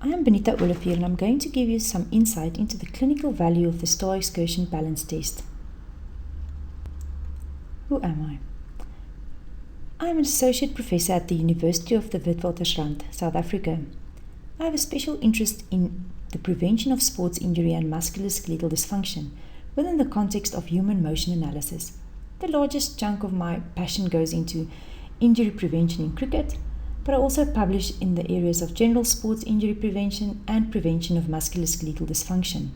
I am Benita Olivier and I'm going to give you some insight into the clinical value of the STAR Excursion Balance Test. Who am I? I am an associate professor at the University of the Witwatersrand, South Africa. I have a special interest in the prevention of sports injury and musculoskeletal dysfunction within the context of human motion analysis. The largest chunk of my passion goes into injury prevention in cricket, but I also publish in the areas of general sports injury prevention and prevention of musculoskeletal dysfunction.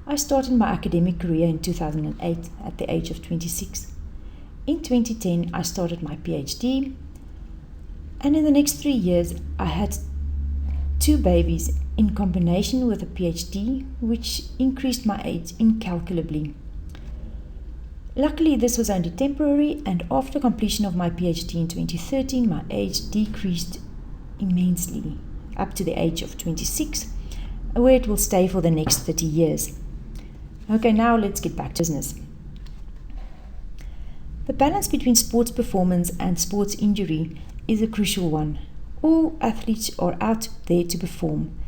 I started my academic career in 2008 at the age of 26. In 2010, I started my PhD, and in the next 3 years, I had 2 babies in combination with a PhD, which increased my age incalculably. Luckily, this was only temporary, and after completion of my PhD in 2013, my age decreased immensely, up to the age of 26, where it will stay for the next 30 years. Okay, now let's get back to business. The balance between sports performance and sports injury is a crucial one. All athletes are out there to perform.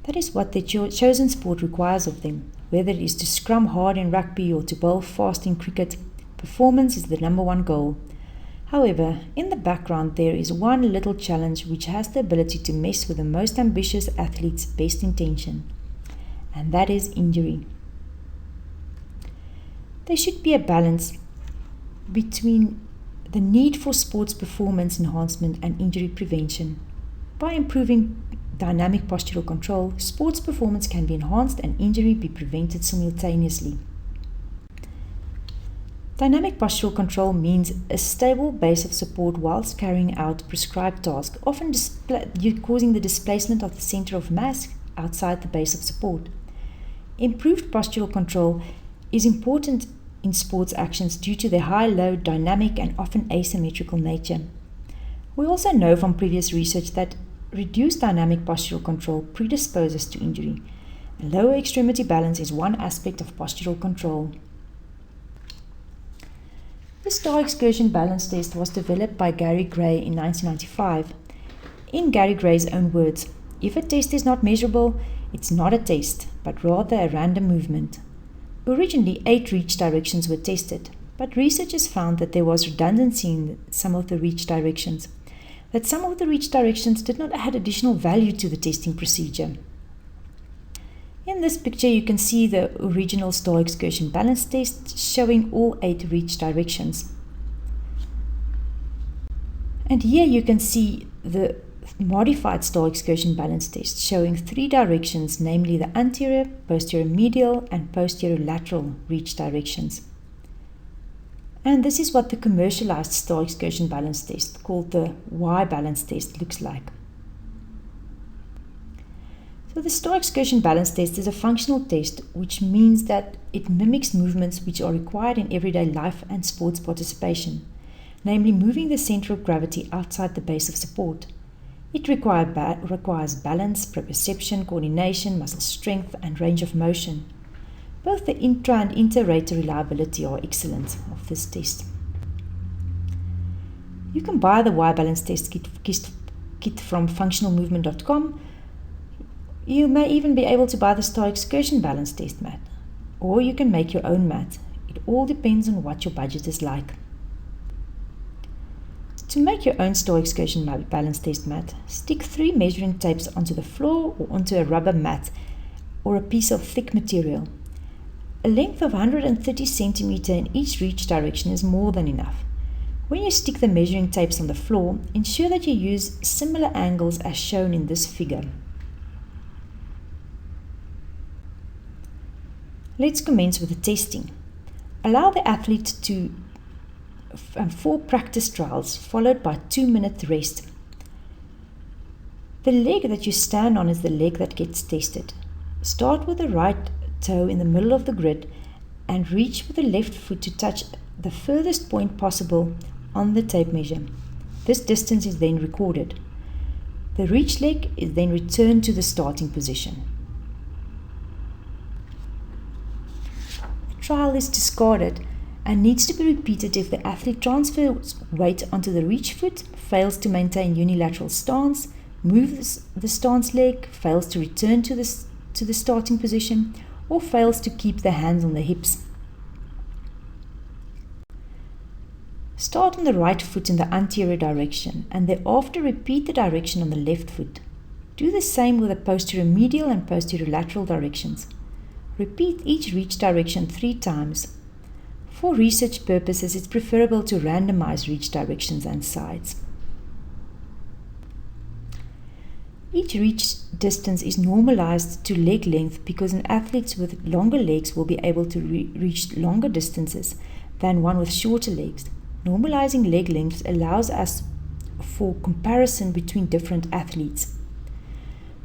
That is what their chosen sport requires of them. Whether it is to scrum hard in rugby or to bowl fast in cricket, performance is the number one goal. However, in the background there is one little challenge which has the ability to mess with the most ambitious athlete's best intention, and that is injury. There should be a balance between the need for sports performance enhancement and injury prevention. By improving dynamic postural control, sports performance can be enhanced and injury be prevented simultaneously. Dynamic postural control means a stable base of support whilst carrying out prescribed tasks, often causing the displacement of the center of mass outside the base of support. Improved postural control is important in sports actions due to their high load, dynamic and often asymmetrical nature. We also know from previous research that reduced dynamic postural control predisposes to injury. A lower extremity balance is one aspect of postural control. The STAR Excursion Balance Test was developed by Gary Gray in 1995. In Gary Gray's own words, if a test is not measurable, it's not a test, but rather a random movement. Originally, 8 reach directions were tested, but researchers found that there was redundancy in some of the reach directions, that some of the reach directions did not add additional value to the testing procedure. In this picture, you can see the original STAR Excursion Balance Test showing all 8 reach directions. And here you can see the modified STAR Excursion Balance Test showing 3 directions, namely the anterior, posterior medial and posterior lateral reach directions. And this is what the commercialized STAR Excursion Balance Test, called the Y Balance Test, looks like. So the STAR Excursion Balance Test is a functional test, which means that it mimics movements which are required in everyday life and sports participation, namely moving the center of gravity outside the base of support. It requires balance, proprioception, coordination, muscle strength and range of motion. Both the intra and inter-rater reliability are excellent of this test. You can buy the Y Balance Test kit from functionalmovement.com. You may even be able to buy the STAR Excursion Balance Test mat, or you can make your own mat. It all depends on what your budget is like. To make your own STAR Excursion Balance Test mat, stick 3 measuring tapes onto the floor or onto a rubber mat or a piece of thick material. A length of 130 cm in each reach direction is more than enough. When you stick the measuring tapes on the floor, ensure that you use similar angles as shown in this figure. Let's commence with the testing. Allow the athlete to 4 practice trials followed by 2-minute rest. The leg that you stand on is the leg that gets tested. Start with the right toe in the middle of the grid and reach with the left foot to touch the furthest point possible on the tape measure. This distance is then recorded. The reach leg is then returned to the starting position. The trial is discarded and needs to be repeated if the athlete transfers weight onto the reach foot, fails to maintain unilateral stance, moves the stance leg, fails to return to the starting position, or fails to keep the hands on the hips. Start on the right foot in the anterior direction and thereafter repeat the direction on the left foot. Do the same with the posterior medial and posterior lateral directions. Repeat each reach direction 3 times. For research purposes, it's preferable to randomize reach directions and sides. Each reach distance is normalized to leg length because an athlete with longer legs will be able to reach longer distances than one with shorter legs. Normalizing leg length allows us for comparison between different athletes.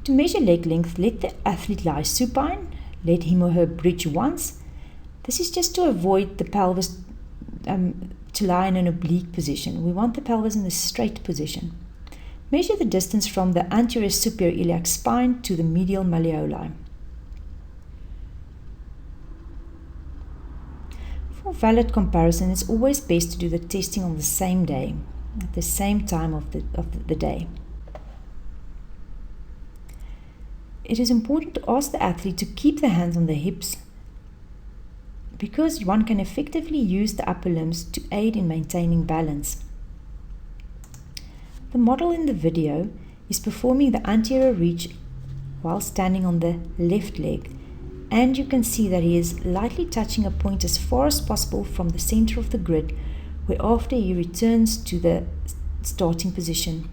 To measure leg length, let the athlete lie supine. Let him or her bridge once. This is just to avoid the pelvis to lie in an oblique position. We want the pelvis in a straight position. Measure the distance from the anterior superior iliac spine to the medial malleoli. For valid comparison, it's always best to do the testing on the same day, at the same time of the day. It is important to ask the athlete to keep the hands on the hips because one can effectively use the upper limbs to aid in maintaining balance. The model in the video is performing the anterior reach while standing on the left leg, and you can see that he is lightly touching a point as far as possible from the center of the grid, whereafter he returns to the starting position.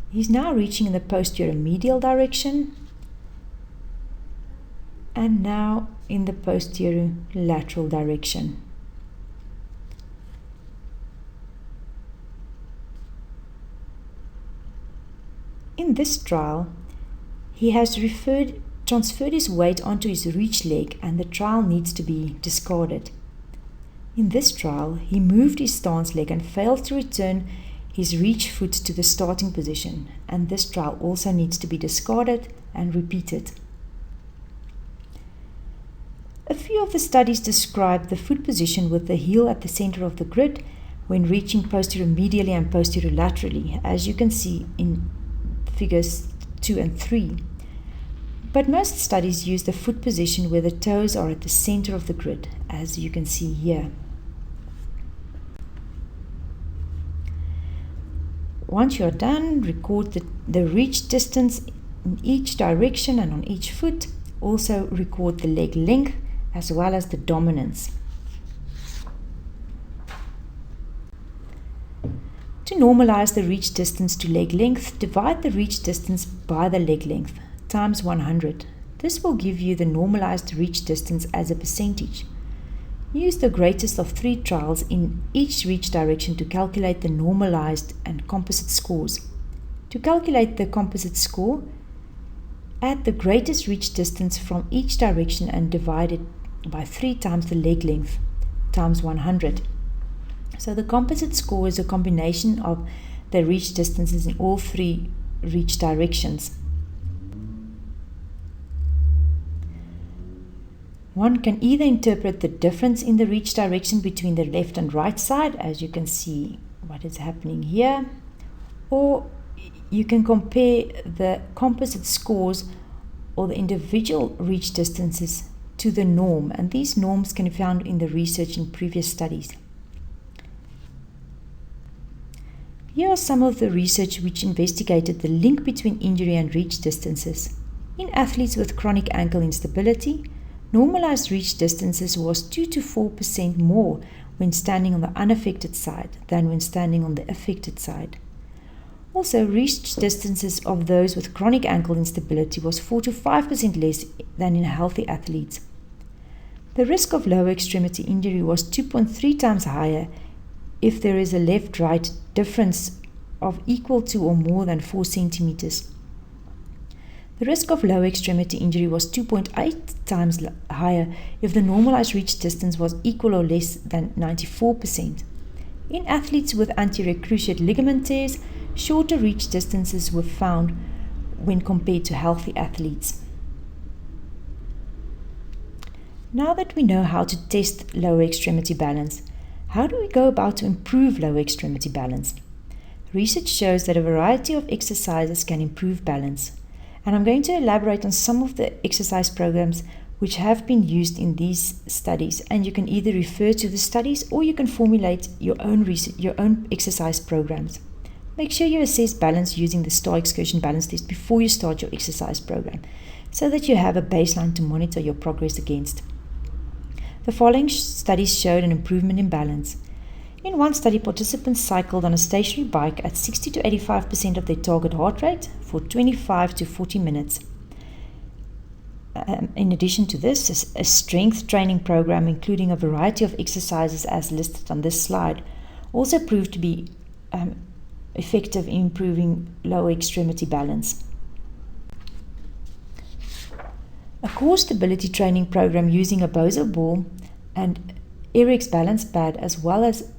He's now reaching in the posterior medial direction and now in the posterior lateral direction. In this trial, he has transferred his weight onto his reach leg and the trial needs to be discarded. In this trial, he moved his stance leg and failed to return his reach foot to the starting position, and this trial also needs to be discarded and repeated. A few of the studies describe the foot position with the heel at the center of the grid when reaching posterior medially and posterior laterally, as you can see in figures 2 and 3. But most studies use the foot position where the toes are at the center of the grid, as you can see here. Once you are done, record the reach distance in each direction and on each foot. Also record the leg length as well as the dominance. To normalize the reach distance to leg length, divide the reach distance by the leg length times 100. This will give you the normalized reach distance as a percentage. Use the greatest of 3 trials in each reach direction to calculate the normalized and composite scores. To calculate the composite score, add the greatest reach distance from each direction and divide it by 3 times the leg length times 100. So the composite score is a combination of the reach distances in all 3 reach directions. One can either interpret the difference in the reach direction between the left and right side, as you can see what is happening here, or you can compare the composite scores or the individual reach distances to the norm, and these norms can be found in the research in previous studies. Here are some of the research which investigated the link between injury and reach distances. In athletes with chronic ankle instability, normalized reach distances was 2 to 4% more when standing on the unaffected side than when standing on the affected side. Also, reach distances of those with chronic ankle instability was 4 to 5% less than in healthy athletes. The risk of lower extremity injury was 2.3 times higher if there is a left-right difference of equal to or more than 4 centimeters. The risk of lower extremity injury was 2.8 times higher if the normalized reach distance was equal or less than 94%. In athletes with anterior cruciate ligament tears, shorter reach distances were found when compared to healthy athletes. Now that we know how to test lower extremity balance, How do we go about to improve lower extremity balance? Research shows that a variety of exercises can improve balance, and I'm going to elaborate on some of the exercise programs which have been used in these studies, and you can either refer to the studies or you can formulate your own exercise programs. Make sure you assess balance using the STAR Excursion balance test before you start your exercise program, so that you have a baseline to monitor your progress against. The following studies showed an improvement in balance. In one study, participants cycled on a stationary bike at 60 to 85% of their target heart rate for 25 to 40 minutes. In addition to this, a strength training program including a variety of exercises as listed on this slide also proved to be effective in improving lower extremity balance. A core stability training program using a Bozo ball and Eric's balance pad, as well as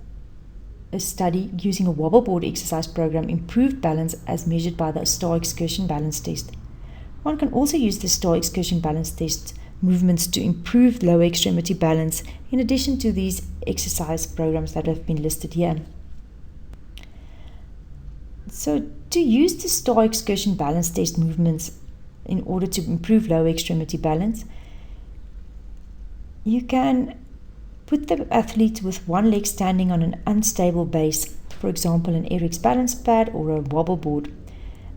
a study using a wobble board exercise program, improved balance as measured by the STAR Excursion balance test. One can also use the STAR Excursion balance test movements to improve lower extremity balance in addition to these exercise programs that have been listed here. So to use the STAR Excursion balance test movements in order to improve lower extremity balance, you can put the athlete with one leg standing on an unstable base, for example an Eric's balance pad or a wobble board,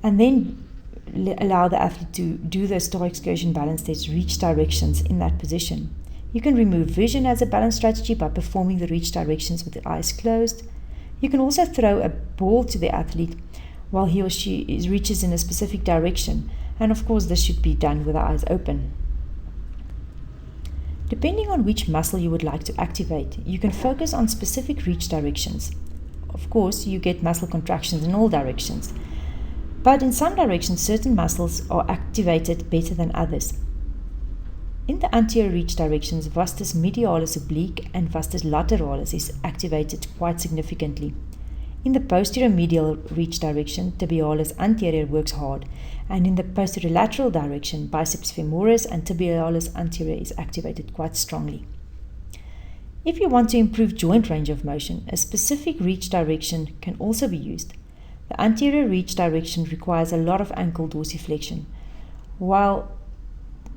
and then allow the athlete to do the STAR Excursion balance test reach directions in that position. You can remove vision as a balance strategy by performing the reach directions with the eyes closed. You can also throw a ball to the athlete while he or she reaches in a specific direction, and of course this should be done with the eyes open. Depending on which muscle you would like to activate, you can focus on specific reach directions. Of course, you get muscle contractions in all directions, but in some directions certain muscles are activated better than others. In the anterior reach directions, vastus medialis oblique and vastus lateralis is activated quite significantly. In the posterior medial reach direction, tibialis anterior works hard, and in the posterior lateral direction, biceps femoris and tibialis anterior is activated quite strongly. If you want to improve joint range of motion, a specific reach direction can also be used. The anterior reach direction requires a lot of ankle dorsiflexion, while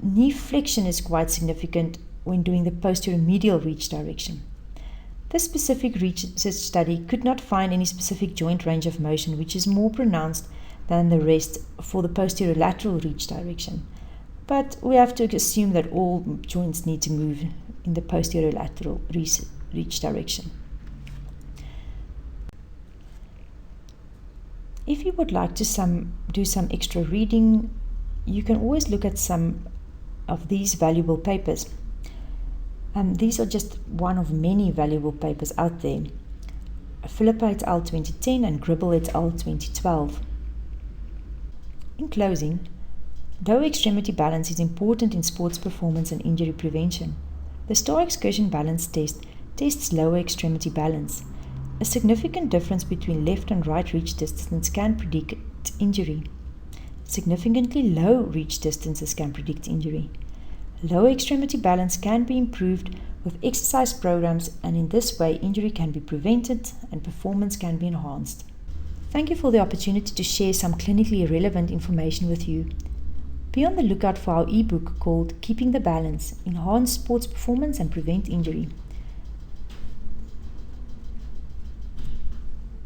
knee flexion is quite significant when doing the posterior medial reach direction. This specific research study could not find any specific joint range of motion which is more pronounced than the rest for the posterior lateral reach direction, but we have to assume that all joints need to move in the posterior lateral reach direction. If you would like to do some extra reading, you can always look at some of these valuable papers. These are just one of many valuable papers out there. Philippa et al. 2010 and Gribble et al. 2012. In closing, lower extremity balance is important in sports performance and injury prevention. The STAR Excursion balance test tests lower extremity balance. A significant difference between left and right reach distance can predict injury. Significantly low reach distances can predict injury. Lower extremity balance can be improved with exercise programs, and in this way injury can be prevented and performance can be enhanced. Thank you for the opportunity to share some clinically relevant information with you. Be on the lookout for our ebook called Keeping the Balance: Enhance Sports Performance and Prevent Injury.